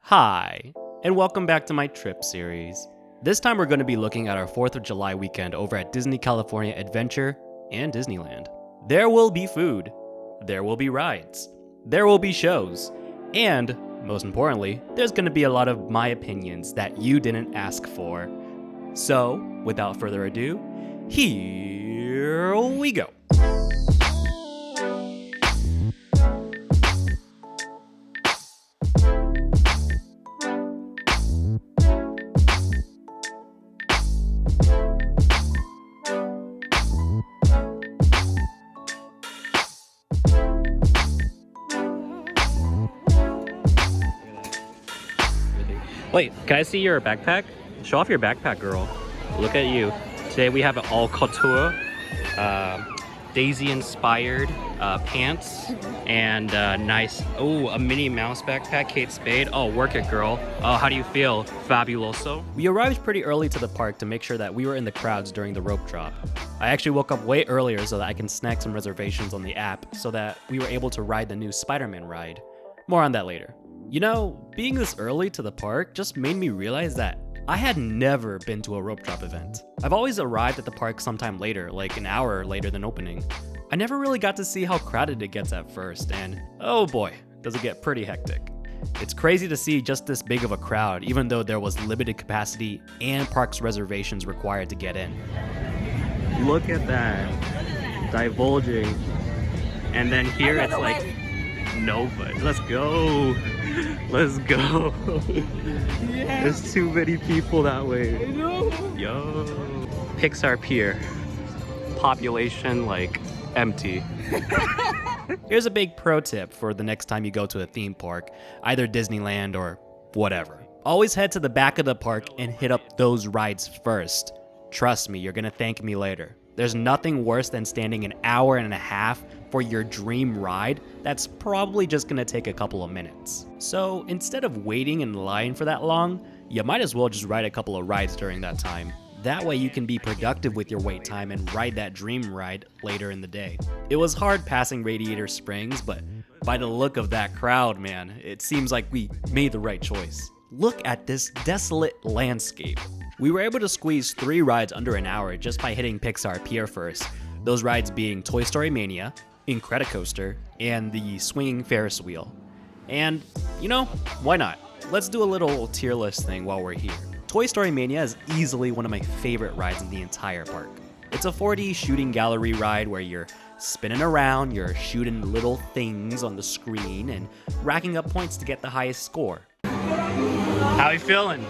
Hi, and welcome back to my trip series. This time we're going to be looking at our 4th of July weekend over at Disney California Adventure and Disneyland. There will be food, there will be rides, there will be shows, and, most importantly, there's going to be a lot of my opinions that you didn't ask for. So, without further ado, here we go. Wait, can I see your backpack? Show off your backpack, girl. Look at you. Today we have an all couture, Daisy-inspired pants, and nice, a Minnie Mouse backpack, Kate Spade. Oh, work it, girl. Oh, how do you feel? Fabuloso. We arrived pretty early to the park to make sure that we were in the crowds during the rope drop. I actually woke up way earlier so that I can snag some reservations on the app so that we were able to ride the new Spider-Man ride. More on that later. You know, being this early to the park just made me realize that I had never been to a rope drop event. I've always arrived at the park sometime later, like an hour later than opening. I never really got to see how crowded it gets at first, and oh boy, does it get pretty hectic. It's crazy to see just this big of a crowd, even though there was limited capacity and parks reservations required to get in. Look at that, divulging. And then here it's like, nobody. Let's go. Let's go. Yeah. There's too many people that way. I know. Yo. Pixar Pier. Population like empty. Here's a big pro tip for the next time you go to a theme park, either Disneyland or whatever. Always head to the back of the park and hit up those rides first. Trust me, you're gonna thank me later. There's nothing worse than standing an hour and a half for your dream ride that's probably just gonna take a couple of minutes. So instead of waiting in line for that long, you might as well just ride a couple of rides during that time. That way you can be productive with your wait time and ride that dream ride later in the day. It was hard passing Radiator Springs, but by the look of that crowd, man, it seems like we made the right choice. Look at this desolate landscape. We were able to squeeze 3 rides under an hour just by hitting Pixar Pier first. Those rides being Toy Story Mania, Incredicoaster, and the swinging Ferris wheel. And, you know, why not? Let's do a little tier list thing while we're here. Toy Story Mania is easily one of my favorite rides in the entire park. It's a 4D shooting gallery ride where you're spinning around, you're shooting little things on the screen, and racking up points to get the highest score. How you feeling?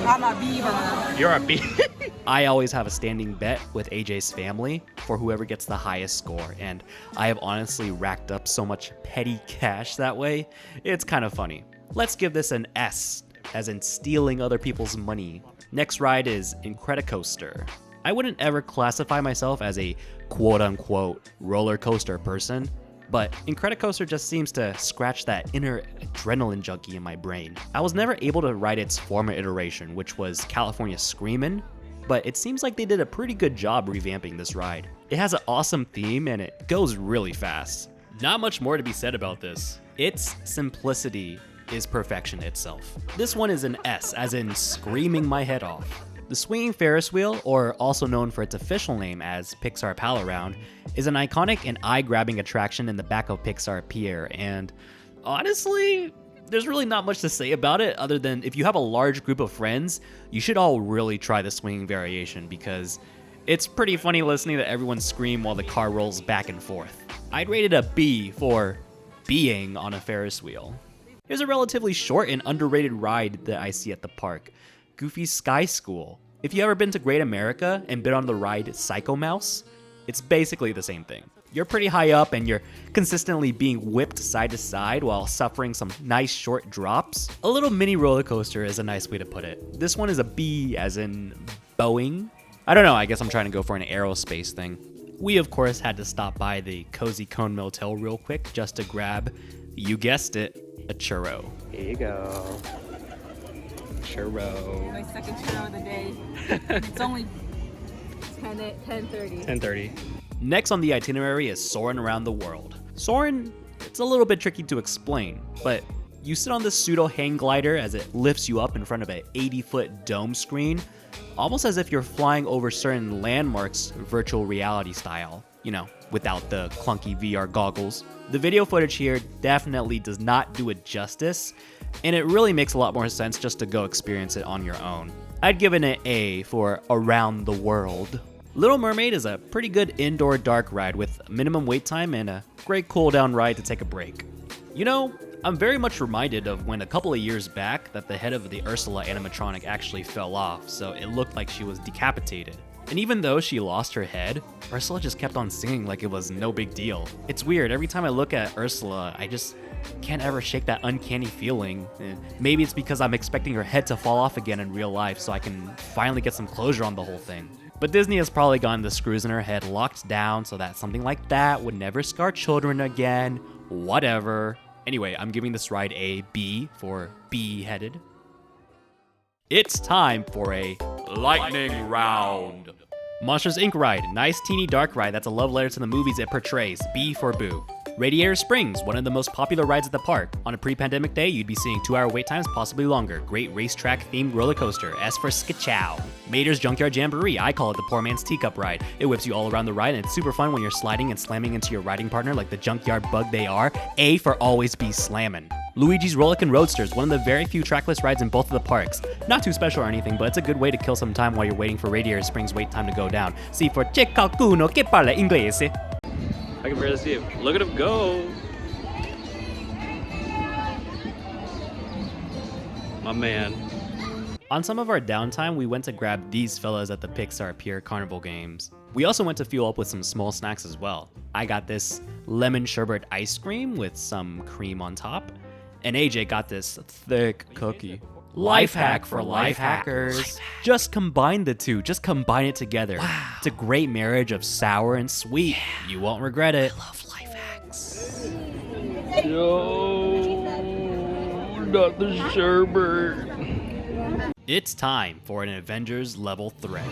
I'm a beaver. You're a beaver. I always have a standing bet with AJ's family for whoever gets the highest score, and I have honestly racked up so much petty cash that way. It's kind of funny. Let's give this an S, as in stealing other people's money. Next ride is Incredicoaster. I wouldn't ever classify myself as a quote-unquote roller coaster person, but Incredicoaster just seems to scratch that inner adrenaline junkie in my brain. I was never able to ride its former iteration, which was California Screamin', but it seems like they did a pretty good job revamping this ride. It has an awesome theme and it goes really fast. Not much more to be said about this. Its simplicity is perfection itself. This one is an S, as in screaming my head off. The swinging Ferris wheel, or also known for its official name as Pixar Pal Around, is an iconic and eye-grabbing attraction in the back of Pixar Pier, and honestly, there's really not much to say about it other than if you have a large group of friends, you should all really try the swinging variation because it's pretty funny listening to everyone scream while the car rolls back and forth. I'd rate it a B for being on a Ferris wheel. Here's a relatively short and underrated ride that I see at the park. Goofy's Sky School. If you ever been to Great America and been on the ride Psycho Mouse, it's basically the same thing. You're pretty high up and you're consistently being whipped side to side while suffering some nice short drops. A little mini roller coaster is a nice way to put it. This one is a B as in Boeing. I don't know, I guess I'm trying to go for an aerospace thing. We of course had to stop by the Cozy Cone Motel real quick just to grab, you guessed it, a churro. Here you go. Churro. My second churro of the day. It's only 10:30. 10:30. Next on the itinerary is Soarin' Around the World. Soarin', it's a little bit tricky to explain, but You sit on this pseudo hang glider as it lifts you up in front of an 80-foot dome screen, almost as if you're flying over certain landmarks virtual reality style, you know, without the clunky VR goggles. The video footage here definitely does not do it justice, and it really makes a lot more sense just to go experience it on your own. I'd give it an A for Around the World. Little Mermaid is a pretty good indoor dark ride with minimum wait time and a great cool down ride to take a break. You know, I'm very much reminded of when a couple of years back that the head of the Ursula animatronic actually fell off, so it looked like she was decapitated. And even though she lost her head, Ursula just kept on singing like it was no big deal. It's weird, every time I look at Ursula, I just can't ever shake that uncanny feeling. Maybe it's because I'm expecting her head to fall off again in real life so I can finally get some closure on the whole thing. But Disney has probably gotten the screws in her head locked down so that something like that would never scar children again. Whatever. Anyway, I'm giving this ride a B for bee-headed. It's time for a lightning round. Monsters Inc. ride, nice teeny dark ride that's a love letter to the movies it portrays, B for boo. Radiator Springs, one of the most popular rides at the park. On a pre-pandemic day, you'd be seeing 2-hour wait times, possibly longer. Great racetrack themed roller coaster, S for Skichow. Mater's Junkyard Jamboree, I call it the poor man's teacup ride. It whips you all around the ride and it's super fun when you're sliding and slamming into your riding partner like the junkyard bug they are. A for always be slammin'. Luigi's Rollickin' Roadsters, one of the very few trackless rides in both of the parks. Not too special or anything, but it's a good way to kill some time while you're waiting for Radiator Springs wait time to go down. C for C'è qualcuno che parla inglese. I can barely see it. Look at him go. My man. On some of our downtime, we went to grab these fellas at the Pixar Pier Carnival games. We also went to fuel up with some small snacks as well. I got this lemon sherbet ice cream with some cream on top, and AJ got this thick cookie. Life hack for life hackers. Just combine the two. Just combine it together. Wow. It's a great marriage of sour and sweet. Yeah. You won't regret it. I love life hacks. No, not the sherbet. It's time for an Avengers level threat.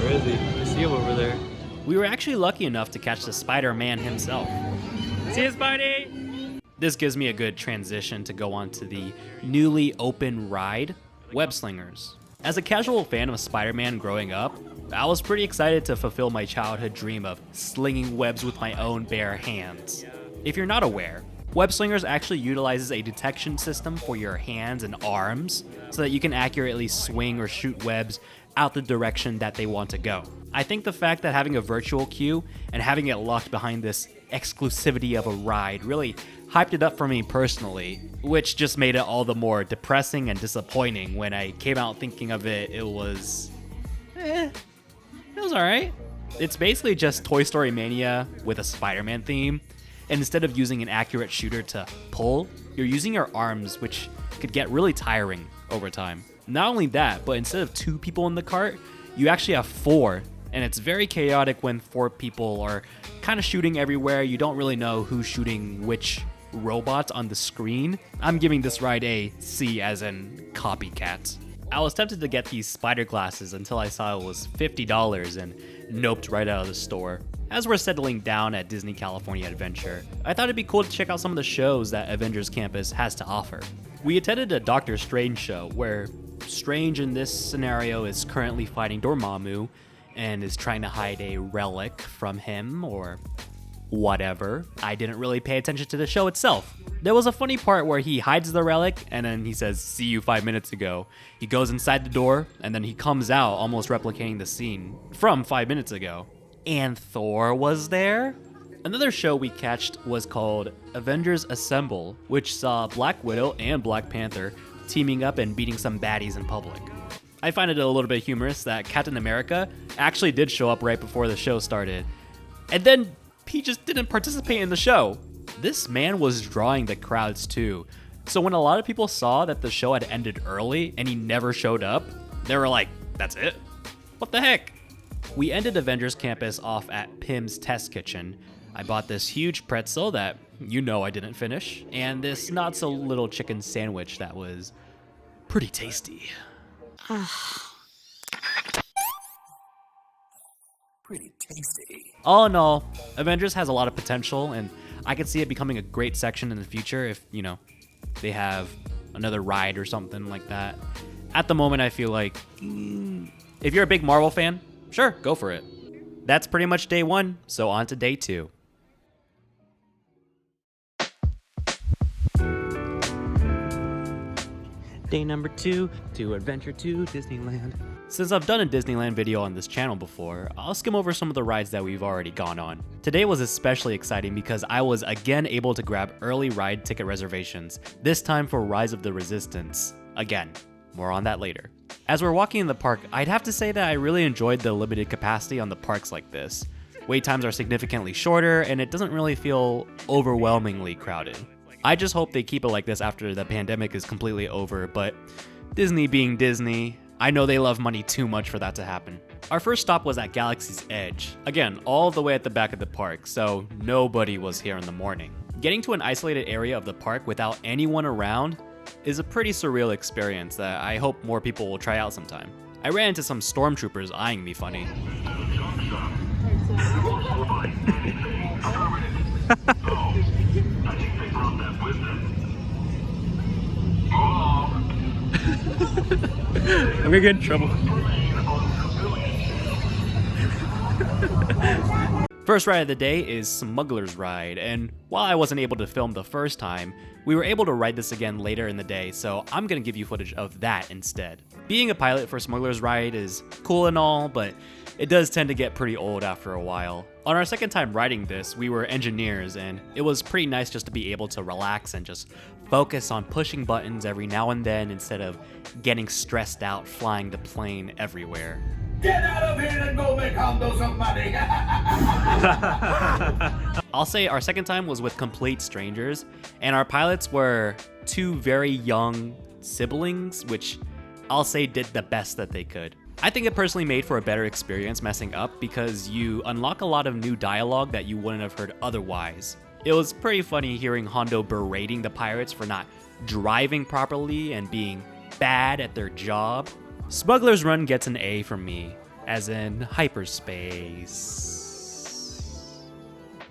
Where is he? I see him over there. We were actually lucky enough to catch the Spider-Man himself. See you, Spidey! This gives me a good transition to go on to the newly open ride, Web Slingers. As a casual fan of Spider-Man growing up, I was pretty excited to fulfill my childhood dream of slinging webs with my own bare hands. If you're not aware, Web Slingers actually utilizes a detection system for your hands and arms so that you can accurately swing or shoot webs out the direction that they want to go. I think the fact that having a virtual queue and having it locked behind this exclusivity of a ride really hyped it up for me personally, which just made it all the more depressing and disappointing when I came out thinking of it. It was alright. It's basically just Toy Story Mania with a Spider-Man theme, and instead of using an accurate shooter to pull, you're using your arms, which could get really tiring over time. Not only that, but instead of 2 people in the cart, you actually have 4, and it's very chaotic when 4 people are kind of shooting everywhere. You don't really know who's shooting which robot on the screen. I'm giving this ride a C as in copycat. I was tempted to get these spider glasses until I saw it was $50 and noped right out of the store. As we're settling down at Disney California Adventure, I thought it'd be cool to check out some of the shows that Avengers Campus has to offer. We attended a Doctor Strange show where Strange in this scenario is currently fighting Dormammu and is trying to hide a relic from him or whatever. I didn't really pay attention to the show itself. There was a funny part where he hides the relic and then he says, "See you 5 minutes ago." He goes inside the door and then he comes out almost replicating the scene from 5 minutes ago. And Thor was there? Another show we catched was called Avengers Assemble, which saw Black Widow and Black Panther teaming up and beating some baddies in public. I find it a little bit humorous that Captain America actually did show up right before the show started. And then he just didn't participate in the show. This man was drawing the crowds too. So when a lot of people saw that the show had ended early and he never showed up, they were like, that's it? What the heck? We ended Avengers Campus off at Pim's Test Kitchen. I bought this huge pretzel that you know I didn't finish, and this not so little chicken sandwich that was pretty tasty. pretty tasty. All in all, Avengers has a lot of potential, and I could see it becoming a great section in the future if, you know, they have another ride or something like that. At the moment, I feel like, if you're a big Marvel fan, sure, go for it. That's pretty much day one, so on to day two. Day number 2 to Adventure to Disneyland. Since I've done a Disneyland video on this channel before, I'll skim over some of the rides that we've already gone on. Today was especially exciting because I was again able to grab early ride ticket reservations, this time for Rise of the Resistance. Again, more on that later. As we're walking in the park, I'd have to say that I really enjoyed the limited capacity on the parks like this. Wait times are significantly shorter and it doesn't really feel overwhelmingly crowded. I just hope they keep it like this after the pandemic is completely over, but Disney being Disney, I know they love money too much for that to happen. Our first stop was at Galaxy's Edge, again, all the way at the back of the park, so nobody was here in the morning. Getting to an isolated area of the park without anyone around is a pretty surreal experience that I hope more people will try out sometime. I ran into some stormtroopers eyeing me funny. I'm gonna get in trouble. First ride of the day is Smuggler's Ride, and while I wasn't able to film the first time, we were able to ride this again later in the day, so I'm gonna give you footage of that instead. Being a pilot for Smuggler's Ride is cool and all, but it does tend to get pretty old after a while. On our second time riding this, we were engineers, and it was pretty nice just to be able to relax and just focus on pushing buttons every now and then instead of getting stressed out flying the plane everywhere. Get out of here and go make Hondo some money! I'll say our second time was with complete strangers, and our pilots were two very young siblings, which I'll say did the best that they could. I think it personally made for a better experience messing up because you unlock a lot of new dialogue that you wouldn't have heard otherwise. It was pretty funny hearing Hondo berating the pirates for not driving properly and being bad at their job. Smuggler's Run gets an A from me, as in hyperspace.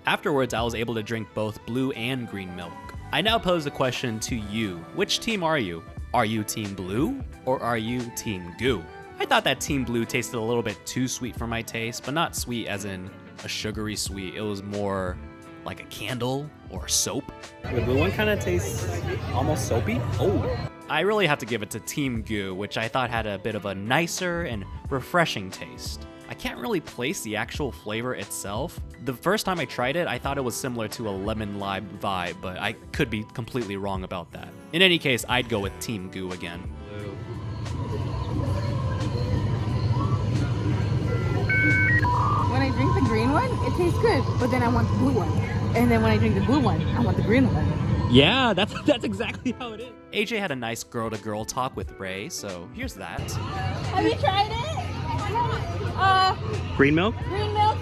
Afterwards, I was able to drink both blue and green milk. I now pose a question to you. Which team are you? Are you Team Blue or are you Team Goo? I thought that Team Blue tasted a little bit too sweet for my taste, but not sweet as in a sugary sweet. It was more like a candle or soap. The blue one kind of tastes almost soapy. Oh. I really have to give it to Team Goo, which I thought had a bit of a nicer and refreshing taste. I can't really place the actual flavor itself. The first time I tried it, I thought it was similar to a lemon lime vibe, but I could be completely wrong about that. In any case, I'd go with Team Goo again. When I drink the green one, it tastes good, but then I want the blue one. And then when I drink the blue one, I want the green one. Yeah, that's exactly how it is. AJ had a nice girl-to-girl talk with Ray, so here's that. Have you tried it? Green milk? Green milk?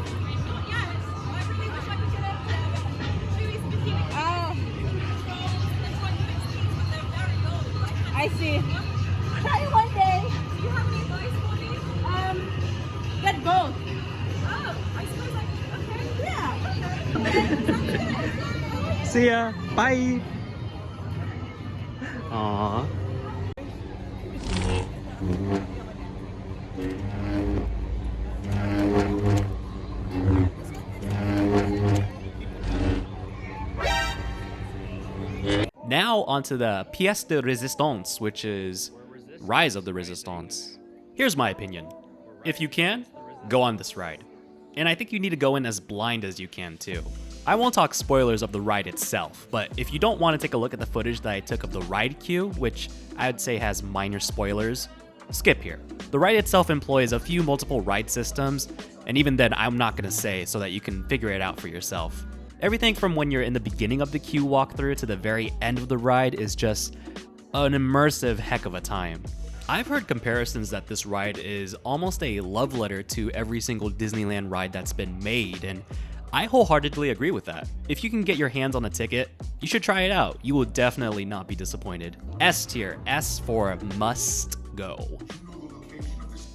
I see. Try it one day. Do you have any advice for me? Get both. Oh, I suppose I Yeah. See ya. Bye. Aww. Now onto the pièce de résistance, which is Rise of the Resistance. Here's my opinion. If you can, go on this ride. And I think you need to go in as blind as you can too. I won't talk spoilers of the ride itself, but if you don't want to take a look at the footage that I took of the ride queue, which I'd say has minor spoilers, skip here. The ride itself employs a few multiple ride systems, and even then I'm not going to say so that you can figure it out for yourself. Everything from when you're in the beginning of the queue walkthrough to the very end of the ride is just an immersive heck of a time. I've heard comparisons that this ride is almost a love letter to every single Disneyland ride that's been made, and I wholeheartedly agree with that. If you can get your hands on a ticket, you should try it out. You will definitely not be disappointed. S tier, S for must go.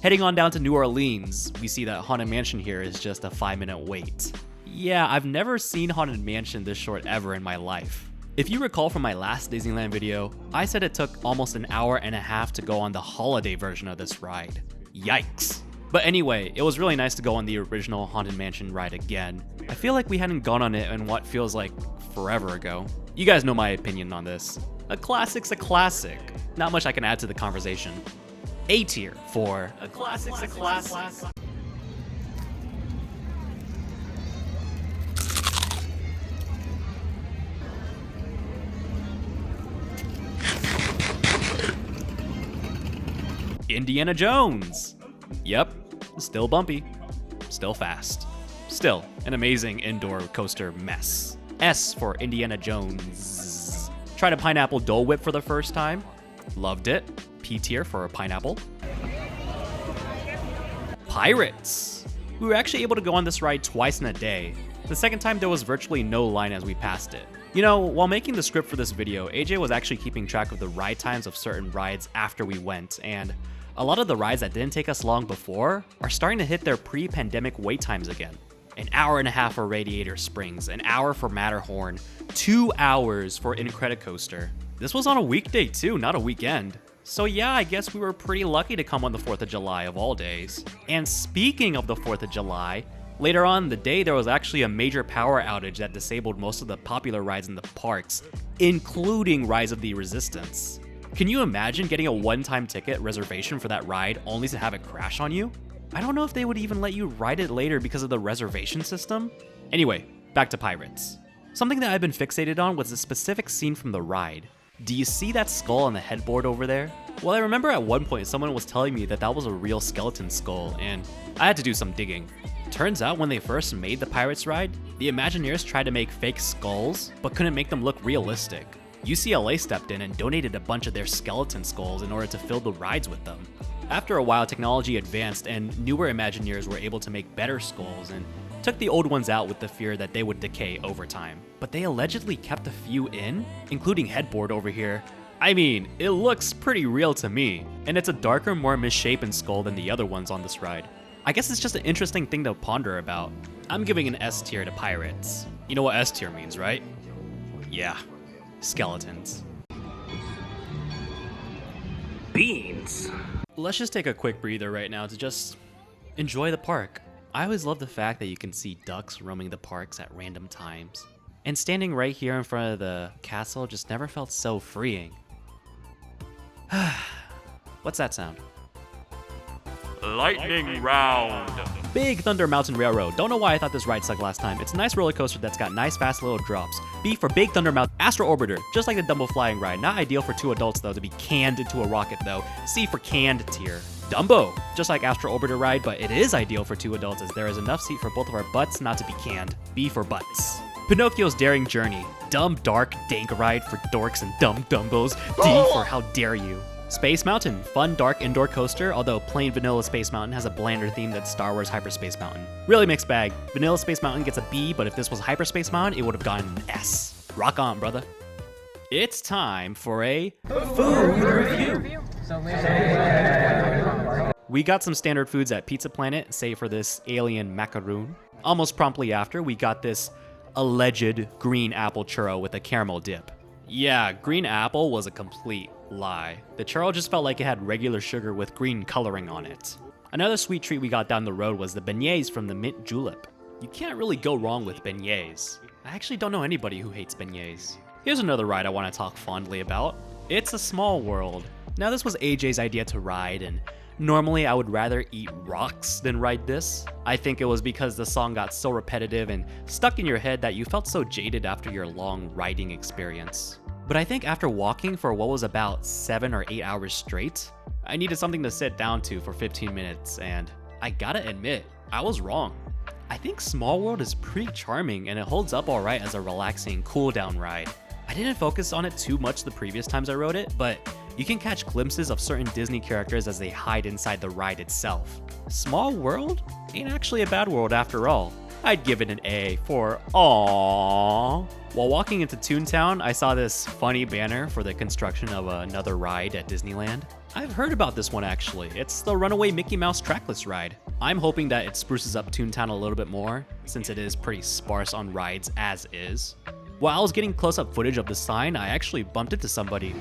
Heading on down to New Orleans, we see that Haunted Mansion here is just a 5-minute wait. Yeah, I've never seen Haunted Mansion this short ever in my life. If you recall from my last Disneyland video, I said it took almost an hour and a half to go on the holiday version of this ride. Yikes. But anyway, it was really nice to go on the original Haunted Mansion ride again. I feel like we hadn't gone on it in what feels like forever ago. You guys know my opinion on this. A classic's a classic. Not much I can add to the conversation. A tier for a classic's a classic. Indiana Jones. Yep, still bumpy, still fast, still an amazing indoor coaster mess. S for Indiana Jones. Tried a pineapple Dole Whip for the first time. Loved it. P tier for a pineapple. Pirates. We were actually able to go on this ride twice in a day. The second time there was virtually no line as we passed it. You know, while making the script for this video, AJ was actually keeping track of the ride times of certain rides after we went, and a lot of the rides that didn't take us long before are starting to hit their pre-pandemic wait times again. An hour and a half for Radiator Springs, an hour for Matterhorn, 2 hours for Incredicoaster. This was on a weekday too, not a weekend. So yeah, I guess we were pretty lucky to come on the 4th of July of all days. And speaking of the 4th of July, later on in the day there was actually a major power outage that disabled most of the popular rides in the parks, including Rise of the Resistance. Can you imagine getting a one-time ticket reservation for that ride only to have it crash on you? I don't know if they would even let you ride it later because of the reservation system. Anyway, back to Pirates. Something that I've been fixated on was a specific scene from the ride. Do you see that skull on the headboard over there? Well, I remember at one point someone was telling me that that was a real skeleton skull, and I had to do some digging. Turns out when they first made the Pirates ride, the Imagineers tried to make fake skulls, but couldn't make them look realistic. UCLA stepped in and donated a bunch of their skeleton skulls in order to fill the rides with them. After a while, technology advanced and newer Imagineers were able to make better skulls and took the old ones out with the fear that they would decay over time. But they allegedly kept a few in, including headboard over here. I mean, it looks pretty real to me, and it's a darker, more misshapen skull than the other ones on this ride. I guess it's just an interesting thing to ponder about. I'm giving an S tier to Pirates. You know what S tier means, right? Yeah. Skeletons. Beans. Let's just take a quick breather right now to just enjoy the park. I always love the fact that you can see ducks roaming the parks at random times. And standing right here in front of the castle just never felt so freeing. What's that sound? Lightning round. Big Thunder Mountain Railroad. Don't know why I thought this ride sucked last time. It's a nice roller coaster that's got nice fast little drops. B for Big Thunder Mountain Astro Orbiter, just like the Dumbo flying ride. Not ideal for 2 adults though, to be canned into a rocket though. C for canned tier. Dumbo, just like Astro Orbiter ride, but it is ideal for 2 adults as there is enough seat for both of our butts not to be canned. B for butts. Pinocchio's Daring Journey. Dumb, dark, dank ride for dorks and dumb dumbos. D for How Dare You. Space Mountain, fun, dark indoor coaster, although plain vanilla Space Mountain has a blander theme than Star Wars Hyperspace Mountain. Really mixed bag. Vanilla Space Mountain gets a B, but if this was Hyperspace Mountain, it would have gotten an S. Rock on, brother. It's time for a food review. We got some standard foods at Pizza Planet, save for this alien macaroon. Almost promptly after, we got this alleged green apple churro with a caramel dip. Yeah, green apple was a complete lie. The churro just felt like it had regular sugar with green coloring on it. Another sweet treat we got down the road was the beignets from the Mint Julep. You can't really go wrong with beignets. I actually don't know anybody who hates beignets. Here's another ride I want to talk fondly about. It's a Small World. Now this was AJ's idea to ride, and normally I would rather eat rocks than ride this. I think it was because the song got so repetitive and stuck in your head that you felt so jaded after your long riding experience. But I think after walking for what was about 7 or 8 hours straight, I needed something to sit down to for 15 minutes, and I gotta admit, I was wrong. I think Small World is pretty charming and it holds up alright as a relaxing, cool down ride. I didn't focus on it too much the previous times I rode it, but you can catch glimpses of certain Disney characters as they hide inside the ride itself. Small World ain't actually a bad world after all. I'd give it an A for aww. While walking into Toontown, I saw this funny banner for the construction of another ride at Disneyland. I've heard about this one actually. It's the Runaway Mickey Mouse trackless ride. I'm hoping that it spruces up Toontown a little bit more, since it is pretty sparse on rides as is. While I was getting close-up footage of the sign, I actually bumped into somebody.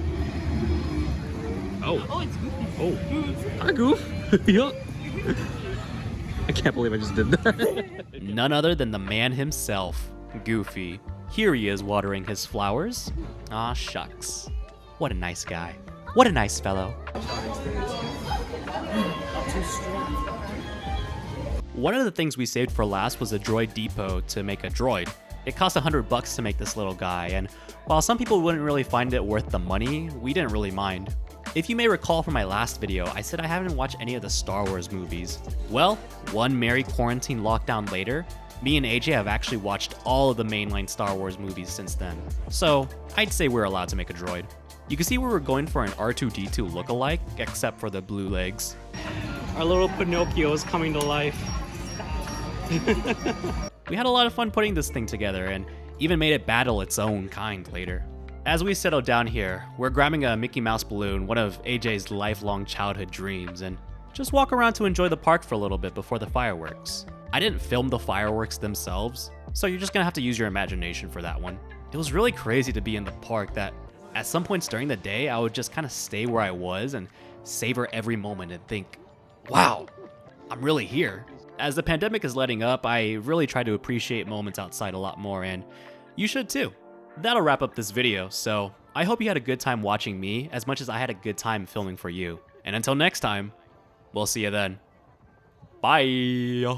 Oh. Oh, it's Goofy. Oh. Hi, Goof. Yeah. I can't believe I just did that. None other than the man himself, Goofy. Here he is watering his flowers. Aw, shucks. What a nice guy. What a nice fellow. One of the things we saved for last was a droid depot to make a droid. It cost $100 to make this little guy, and while some people wouldn't really find it worth the money, we didn't really mind. If you may recall from my last video, I said I haven't watched any of the Star Wars movies. Well, one merry quarantine lockdown later, me and AJ have actually watched all of the mainline Star Wars movies since then. So, I'd say we're allowed to make a droid. You can see we were going for an R2-D2 lookalike, except for the blue legs. Our little Pinocchio is coming to life. We had a lot of fun putting this thing together and even made it battle its own kind later. As we settle down here, we're grabbing a Mickey Mouse balloon, one of AJ's lifelong childhood dreams, and just walk around to enjoy the park for a little bit before the fireworks. I didn't film the fireworks themselves, so you're just gonna have to use your imagination for that one. It was really crazy to be in the park that at some points during the day, I would just kind of stay where I was and savor every moment and think, wow, I'm really here. As the pandemic is letting up, I really try to appreciate moments outside a lot more, and you should too. That'll wrap up this video, so I hope you had a good time watching me as much as I had a good time filming for you. And until next time, we'll see you then. Bye!